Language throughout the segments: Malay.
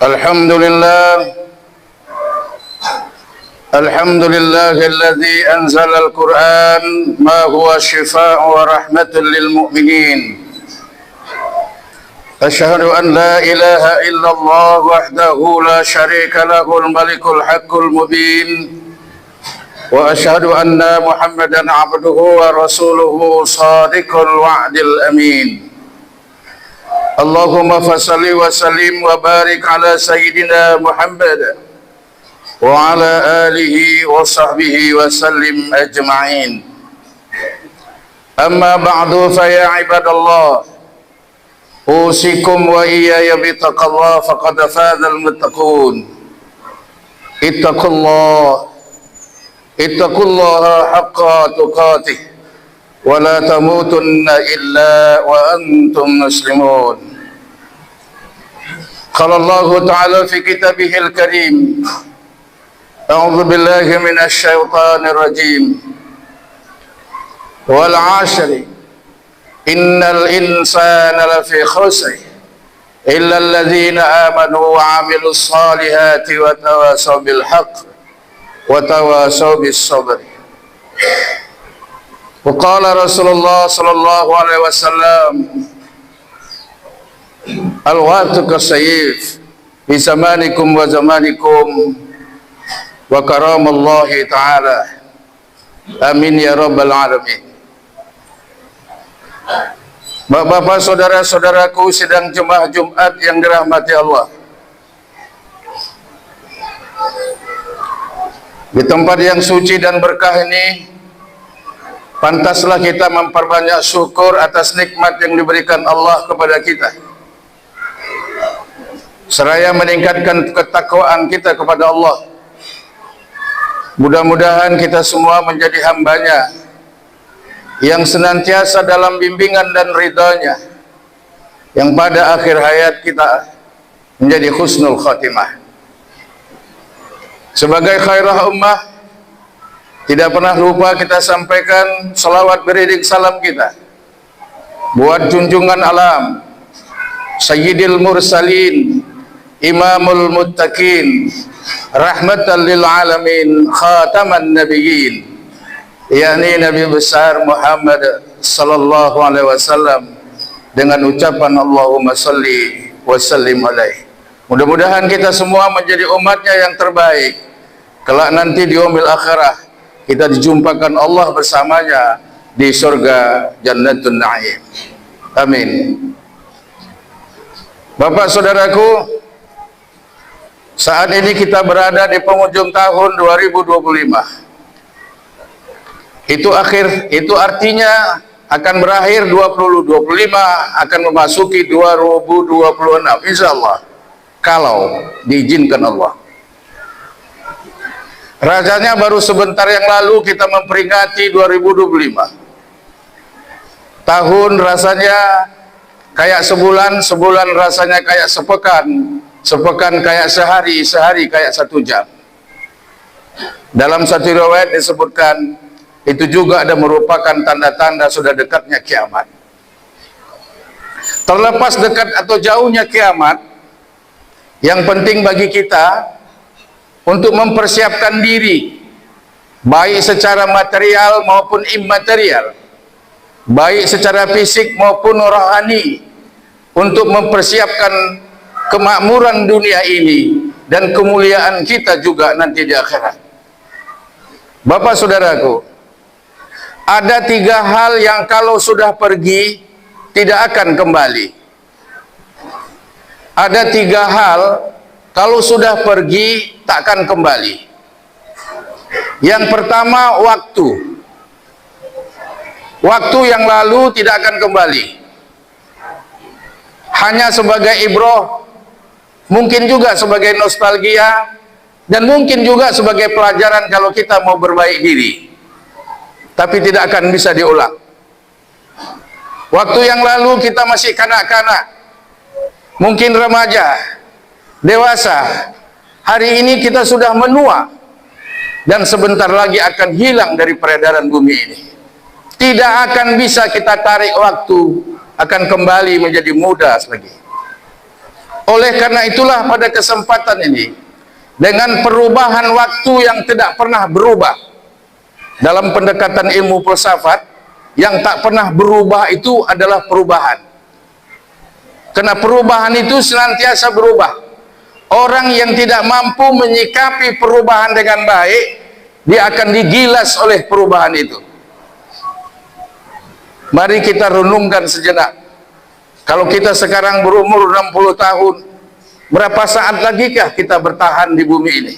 الحمد لله الحمد لله الذي أنزل القرآن ما هو شفاء ورحمة للمؤمنين. أشهد أن لا إله إلا الله وحده لا شريك له الملك الحق المبين، وأشهد أن محمدا عبده ورسوله صادق الوعد الأمين. اللهم فصل وسلم وبارك على سيدنا محمد وعلى آله وصحبه وسلم أجمعين. أما بعد فيا عباد الله، أوصيكم وإياي بتقوى الله فقد فاز المتقون. اتقوا الله حق تقاته ولا تموتن إلا وأنتم مسلمون. قال الله تعالى في كتابه الكريم: أعوذ بالله من الشيطان الرجيم، والعصر إن الإنسان لفي خسر إلا الذين آمنوا وعملوا الصالحات وتواصوا بالحق وتواصوا بالصبر. وقال رسول الله صلى الله عليه وسلم: الوقت كالسيف في زمانكم وزمانكم وكرام الله تعالى. Amin ya rabbal alamin. Bapak-bapak, saudara-saudaraku sidang jemaah Jumat yang dirahmati Allah, di tempat yang suci dan berkah ini, pantaslah kita memperbanyak syukur atas nikmat yang diberikan Allah kepada kita, seraya meningkatkan ketakwaan kita kepada Allah. Mudah-mudahan kita semua menjadi hambanya yang senantiasa dalam bimbingan dan ridhanya, yang pada akhir hayat kita menjadi husnul khatimah. Sebagai khairah ummah, tidak pernah lupa kita sampaikan salawat beriring salam kita buat junjungan alam, Sayyidil Mursalin, Imamul Muttaqin, rahmatan lil alamin, khataman nabiyyin, yakni Nabi besar Muhammad sallallahu alaihi wasallam, dengan ucapan Allahumma salli wa sallim alaihi. Mudah-mudahan kita semua menjadi umatnya yang terbaik. Kelak nanti di yaumil akhirah kita dijumpakan Allah bersamanya di surga Jannatun Na'im. Amin. Bapak saudaraku, saat ini kita berada di penghujung tahun 2025. Itu artinya akan berakhir 2025, akan memasuki 2026 insyaallah, kalau diizinkan Allah. Rasanya baru sebentar yang lalu kita memperingati 2025. Tahun rasanya kayak sebulan, sebulan rasanya kayak sepekan, sepekan kayak sehari, sehari kayak 1 jam. Dalam satu riwayat disebutkan itu juga ada merupakan tanda-tanda sudah dekatnya kiamat. Terlepas dekat atau jauhnya kiamat, yang penting bagi kita untuk mempersiapkan diri, baik secara material maupun immaterial, baik secara fisik maupun rohani, untuk mempersiapkan kemakmuran dunia ini dan kemuliaan kita juga nanti di akhirat. Bapak saudaraku, ada 3 hal yang kalau sudah pergi tidak akan kembali. Ada 3 hal kalau sudah pergi tak akan kembali. Yang pertama, waktu. Waktu yang lalu tidak akan kembali. Hanya sebagai ibrah, mungkin juga sebagai nostalgia, dan mungkin juga sebagai pelajaran kalau kita mau berbaik diri. Tapi tidak akan bisa diulang. Waktu yang lalu kita masih kanak-kanak, mungkin remaja, dewasa. Hari ini kita sudah menua dan sebentar lagi akan hilang dari peredaran bumi ini. Tidak akan bisa kita tarik waktu akan kembali menjadi muda lagi. Oleh karena itulah pada kesempatan ini, dengan perubahan waktu yang tidak pernah berubah, dalam pendekatan ilmu filsafat, yang tak pernah berubah itu adalah perubahan. Karena perubahan itu senantiasa berubah. Orang yang tidak mampu menyikapi perubahan dengan baik, dia akan digilas oleh perubahan itu. Mari kita renungkan sejenak. Kalau kita sekarang berumur 60 tahun, berapa saat lagikah kita bertahan di bumi ini?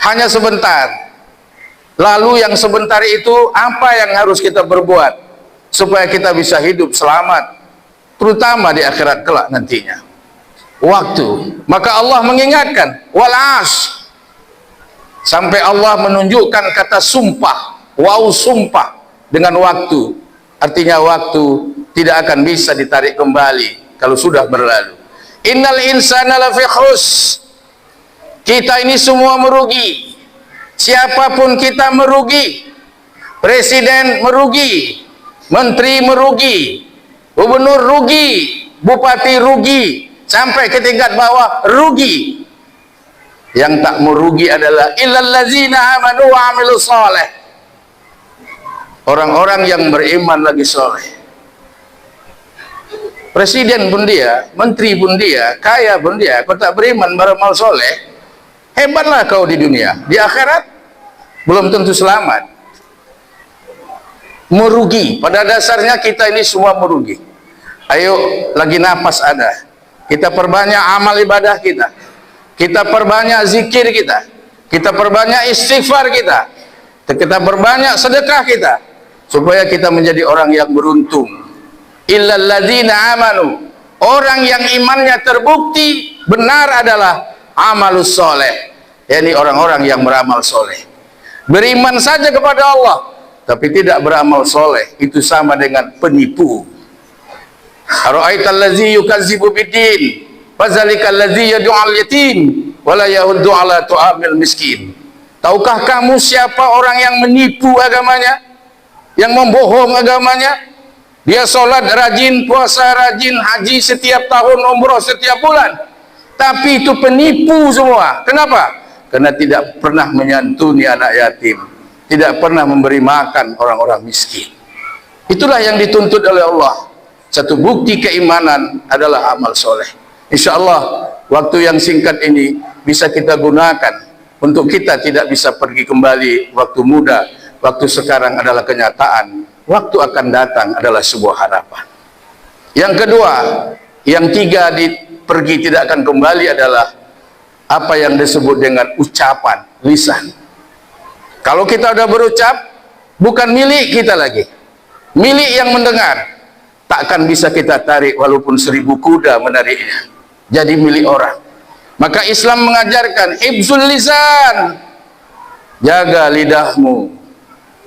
Hanya sebentar. Lalu yang sebentar itu apa yang harus kita perbuat supaya kita bisa hidup selamat, terutama di akhirat kelak nantinya? Waktu. Maka Allah mengingatkan, wal as, sampai Allah menunjukkan kata sumpah, wow, sumpah dengan waktu. Artinya waktu tidak akan bisa ditarik kembali kalau sudah berlalu. Innal insana lafi khus. Kita ini semua merugi. Siapapun kita merugi. Presiden merugi, menteri merugi, gubernur rugi, bupati rugi, sampai ke tingkat bawah rugi. Yang tak merugi adalah illal ladzina amanu wa amilus shalih. Orang-orang yang beriman lagi soleh. Presiden pun dia, menteri pun dia, kaya pun dia, kau tak beriman beramal soleh, hebatlah kau di dunia. Di akhirat belum tentu selamat. Merugi. Pada dasarnya kita ini semua merugi. Ayo, lagi napas ada, kita perbanyak amal ibadah kita, kita perbanyak zikir kita perbanyak istighfar kita perbanyak sedekah kita, supaya kita menjadi orang yang beruntung. Illal ladzina amanu, orang yang imannya terbukti benar adalah amalus soleh, yakni orang-orang yang beramal soleh. Beriman saja kepada Allah tapi tidak beramal soleh, itu sama dengan penipu. Ara'aital ladzi yukazzibu biddin fazalikal ladzi yad'ul yatim wala yahuddu ala tu'amil miskin. Tahukah kamu siapa orang yang menipu agamanya, yang membohong agamanya? Dia sholat rajin, puasa rajin, haji setiap tahun, umroh setiap bulan, tapi itu penipu semua. Kenapa? Karena tidak pernah menyantuni anak yatim, tidak pernah memberi makan orang-orang miskin. Itulah yang dituntut oleh Allah. Satu bukti keimanan adalah amal soleh. Insya Allah waktu yang singkat ini bisa kita gunakan untuk kita tidak bisa pergi kembali waktu muda. Waktu sekarang adalah kenyataan, waktu akan datang adalah sebuah harapan. Yang kedua, yang tiga, pergi tidak akan kembali adalah apa yang disebut dengan ucapan lisan. Kalau kita sudah berucap, bukan milik kita lagi, milik yang mendengar. Takkan bisa kita tarik walaupun 1000 kuda menariknya, jadi milik orang. Maka Islam mengajarkan hifzul lisan, jaga lidahmu,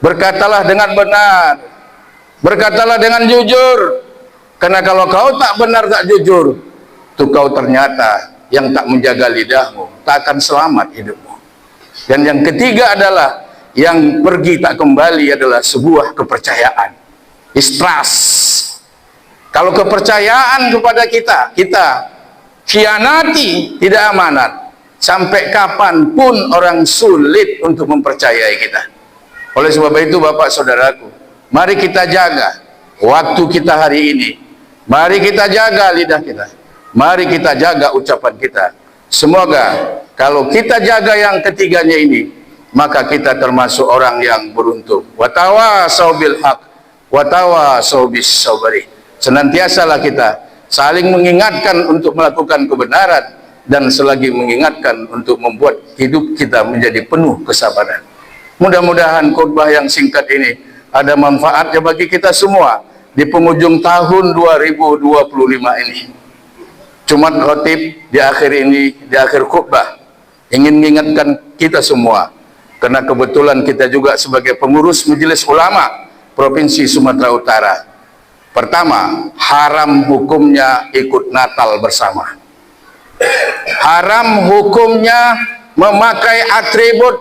berkatalah dengan benar, berkatalah dengan jujur. Karena kalau kau tak benar, tak jujur, tuh kau ternyata yang tak menjaga lidahmu, tak akan selamat hidupmu. Dan yang ketiga adalah yang pergi tak kembali adalah sebuah kepercayaan, trust. Kalau kepercayaan kepada kita khianati, tidak amanat, sampai kapanpun orang sulit untuk mempercayai kita. Oleh sebab itu Bapak Saudaraku, mari kita jaga waktu kita hari ini, mari kita jaga lidah kita, mari kita jaga ucapan kita. Semoga kalau kita jaga yang ketiganya ini, maka kita termasuk orang yang beruntung. Wa tawasau bil haq wa tawasau bis sabri. Senantiasalah kita saling mengingatkan untuk melakukan kebenaran dan selagi mengingatkan untuk membuat hidup kita menjadi penuh kesabaran. Mudah-mudahan khutbah yang singkat ini ada manfaatnya bagi kita semua di penghujung tahun 2025 ini. Jumat khotib di akhir ini, di akhir khutbah, ingin mengingatkan kita semua, karena kebetulan kita juga sebagai pengurus Majelis Ulama Provinsi Sumatera Utara. Pertama, haram hukumnya ikut Natal bersama. Haram hukumnya memakai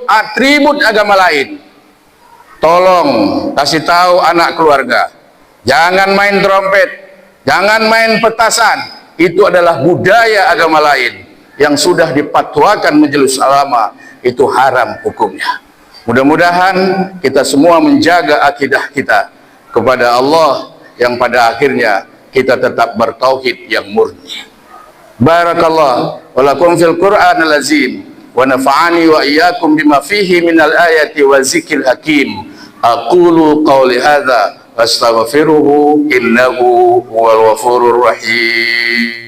atribut agama lain. Tolong kasih tahu anak keluarga, jangan main trompet, jangan main petasan, itu adalah budaya agama lain yang sudah dipatwakan majelis ulama, itu haram hukumnya. Mudah-mudahan kita semua menjaga akidah kita kepada Allah yang pada akhirnya kita tetap bertauhid yang murni. Barakallah wa lakum fil Qur'anil azim wa nafa'ani wa iyyakum bima fihi minal ayati wa zikril hakim. Aqulu qawli hadza wastaghfiruhu innahu huwal ghafurur rahim.